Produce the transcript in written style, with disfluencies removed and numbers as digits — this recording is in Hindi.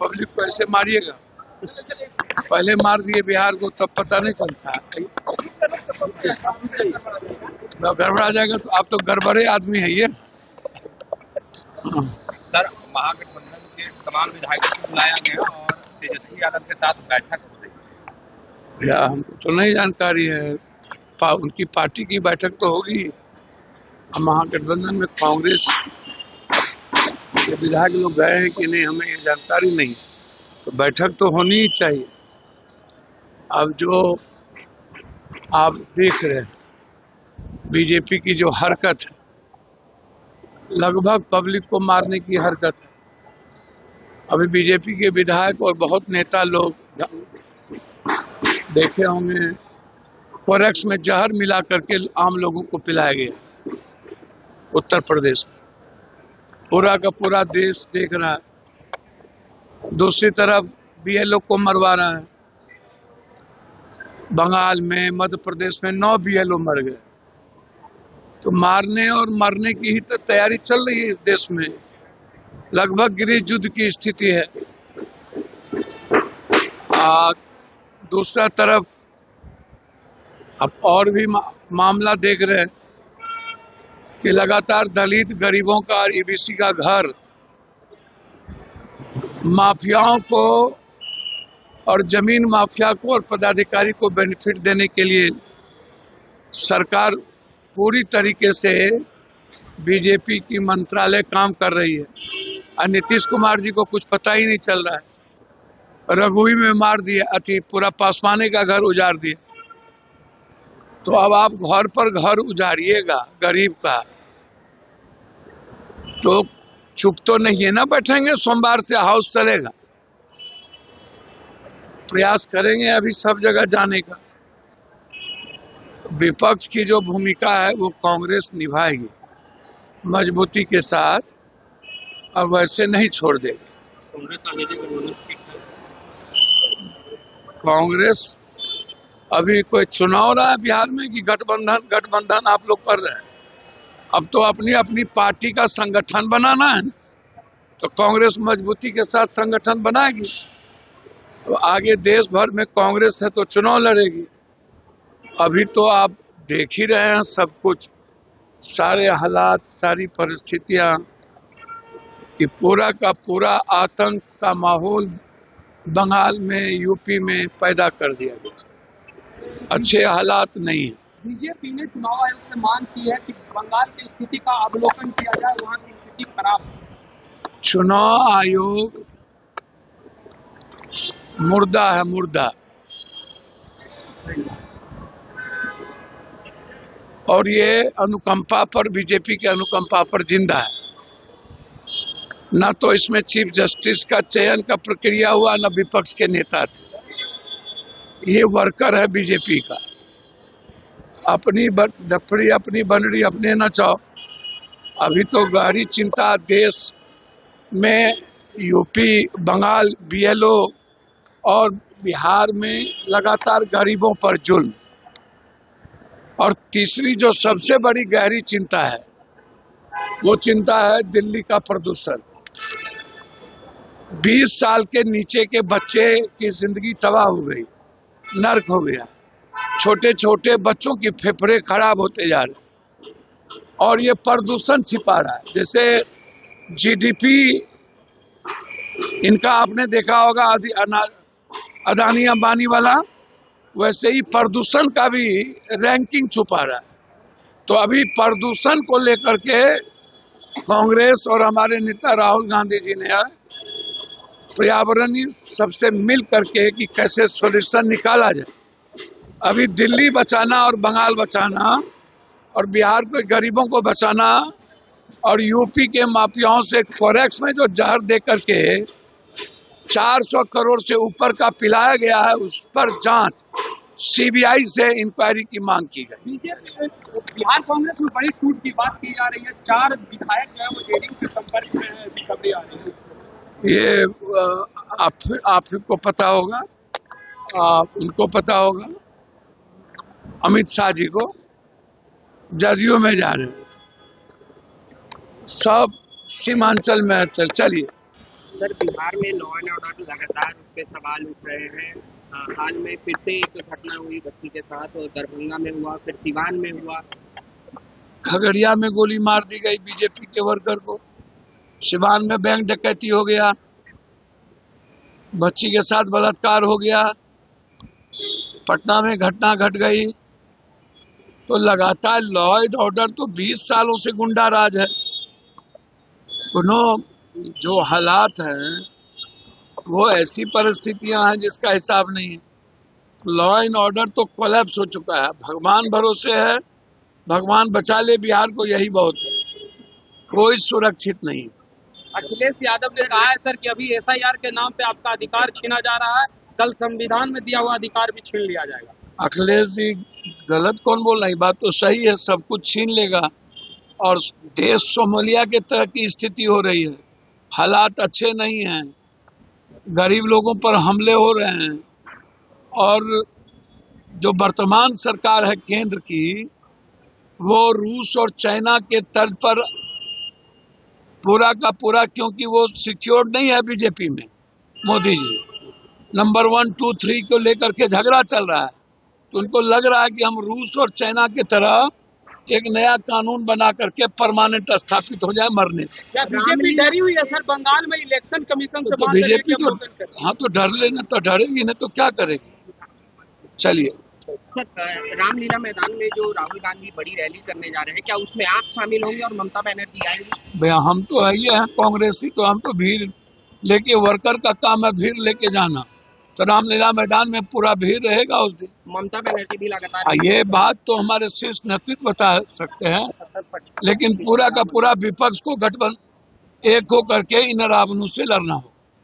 पब्लिक को ऐसे मारिएगा? पहले मार दिए बिहार को, तब पता नहीं चलता। गड़बड़ा जाएगा तो आप तो गड़बड़े आदमी है ये। सर, महागठबंधन के तमाम विधायकों को बुलाया गया और तेजस्वी यादव के साथ बैठक हो रही है। हमको तो नहीं जानकारी है। उनकी पार्टी की बैठक तो होगी। महागठबंधन में कांग्रेस के विधायक लोग गए हैं कि नहीं, हमें ये जानकारी नहीं। तो बैठक तो होनी ही चाहिए। अब जो आप देख रहे हैं बीजेपी की जो हरकत है, लगभग पब्लिक को मारने की हरकत है। अभी बीजेपी के विधायक और बहुत नेता लोग देखे होंगे, कोरेक्स में जहर मिला करके आम लोगों को पिलाया गया उत्तर प्रदेश में। पूरा का पूरा देश देख रहा है। दूसरी तरफ बीएलओ को मरवा रहा है। बंगाल में, मध्य प्रदेश में 9 बीएलओ मर गए। तो मारने और मरने की ही तो तैयारी चल रही है इस देश में। लगभग गृह युद्ध की स्थिति है। दूसरा तरफ अब और भी मामला देख रहे हैं कि लगातार दलित गरीबों का और ईबीसी का घर माफियाओं को और जमीन माफिया को और पदाधिकारी को बेनिफिट देने के लिए सरकार पूरी तरीके से बीजेपी की मंत्रालय काम कर रही है। और नीतीश कुमार जी को कुछ पता ही नहीं चल रहा है। रघुई में मार दिया, पूरा पासवाने का घर उजाड़ दिया। तो अब आप घर पर घर उजाड़िएगा गरीब का, तो चुप तो नहीं है ना बैठेंगे। सोमवार से हाउस चलेगा, प्रयास करेंगे अभी सब जगह जाने का। विपक्ष की जो भूमिका है वो कांग्रेस निभाएगी मजबूती के साथ, और वैसे नहीं छोड़ देगी। कांग्रेस अभी कोई चुनाव रहा है बिहार में कि गठबंधन आप लोग कर रहे हैं? अब तो अपनी अपनी पार्टी का संगठन बनाना है, तो कांग्रेस मजबूती के साथ संगठन बनाएगी। तो आगे देश भर में कांग्रेस है तो चुनाव लड़ेगी। अभी तो आप देख ही रहे हैं सब कुछ, सारे हालात, सारी परिस्थितियां, कि पूरा का पूरा आतंक का माहौल बंगाल में, यूपी में पैदा कर दिया गया। अच्छे हालात नहीं है। बीजेपी ने चुनाव आयोग से मांग की है कि बंगाल की स्थिति का अवलोकन किया जाए, वहां की स्थिति खराब है। चुनाव आयोग मुर्दा है, मुर्दा। और ये अनुकंपा पर, बीजेपी के अनुकंपा पर जिंदा है। ना तो इसमें चीफ जस्टिस का चयन का प्रक्रिया हुआ, ना विपक्ष के नेता थे। ये वर्कर है बीजेपी का। अपनी डफरी, अपनी बनरी अपने नचाओ। अभी तो गहरी चिंता देश में यूपी, बंगाल, बीएलओ और बिहार में लगातार गरीबों पर जुल्म। और तीसरी जो सबसे बड़ी गहरी चिंता है वो चिंता है दिल्ली का प्रदूषण। 20 साल के नीचे के बच्चे की जिंदगी तबाह हो गई, नर्क हो गया। छोटे छोटे बच्चों की फेफड़े खराब होते जा रहे, और ये प्रदूषण छिपा रहा है। जैसे जीडीपी इनका आपने देखा होगा अदानी अंबानी वाला, वैसे ही प्रदूषण का भी रैंकिंग छुपा रहा है। तो अभी प्रदूषण को लेकर के कांग्रेस और हमारे नेता राहुल गांधी जी ने पर्यावरणीय सबसे मिल करके कि कैसे सॉल्यूशन निकाला जाए। अभी दिल्ली बचाना और बंगाल बचाना और बिहार के गरीबों को बचाना और यूपी के माफियाओं से कोरेक्स में जो जहर दे करके 400 करोड़ से ऊपर का पिलाया गया है, उस पर जांच सीबीआई से इंक्वायरी की मांग की गई। बिहार कांग्रेस में बड़ी टूट की बात की जा रही है। 4 विधायक जो है वो जेडीयू के संपर्क में है, खबरें आ रही है। ये आपको पता होगा, उनको पता होगा। अमित शाह जी को जदयू में जा रहे हैं, सब सीमांचल में चलिए। सर बिहार में लॉ एंड ऑर्डर लगातार उस पे सवाल उठ रहे हैं। हाल में फिर से एक घटना हुई बच्ची के साथ, और दरभंगा में हुआ, फिर सिवान में हुआ। खगड़िया में गोली मार दी गई बीजेपी के वर्कर को, सिवान में बैंक डकैती हो गया, बच्ची के साथ बलात्कार हो गया, पटना में घटना घट गई। तो लगातार लॉ एंड ऑर्डर तो 20 सालों से गुंडा राज है। जो हालात हैं वो ऐसी परिस्थितियां हैं जिसका हिसाब नहीं है। लॉ एंड ऑर्डर तो कोलैप्स हो चुका है। भगवान भरोसे है, भगवान बचा ले बिहार को, यही बहुत है। कोई सुरक्षित नहीं। अखिलेश यादव ने कहा है सर कि अभी एसआईआर के नाम पे आपका अधिकार छीना जा रहा है, कल संविधान में दिया हुआ अधिकार भी छीन लिया जाएगा। अखिलेश जी गलत कौन बोल रहा है? बात तो सही है, सब कुछ छीन लेगा। और देश सोमालिया के तरह की स्थिति हो रही है, हालात अच्छे नहीं हैं, गरीब लोगों पर हमले हो रहे हैं। और जो वर्तमान सरकार है केंद्र की, वो रूस और चाइना के तर्ज पर पूरा का पूरा, क्योंकि वो सिक्योर्ड नहीं है बीजेपी में। मोदी जी नंबर 1, 2, 3 को लेकर के झगड़ा चल रहा है, तो उनको लग रहा है कि हम रूस और चाइना की तरह एक नया कानून बना करके परमानेंट स्थापित हो जाए मरने से। क्या बीजेपी डरी हुई है सर? बंगाल में इलेक्शन कमीशन से तो बीजेपी तो हाँ, तो डर लेना, तो डरेगी नहीं तो क्या करेगी। चलिए सर, रामलीला मैदान में जो राहुल गांधी बड़ी रैली करने जा रहे हैं, क्या उसमें आप शामिल होंगे और ममता बनर्जी आएंगी? भैया हम तो आइए हैं कांग्रेसी, तो हम तो भीड़ लेके, वर्कर का काम है भीड़ लेके जाना। तो रामलीला मैदान में पूरा भीड़ रहेगा उस दिन। ममता बनर्जी भी लगातार ये बात तो हमारे शीर्ष नेतृत्व बता सकते हैं, लेकिन पूरा का पूरा विपक्ष को गठबंधन एक होकर के इन रावणों से लड़ना होगा।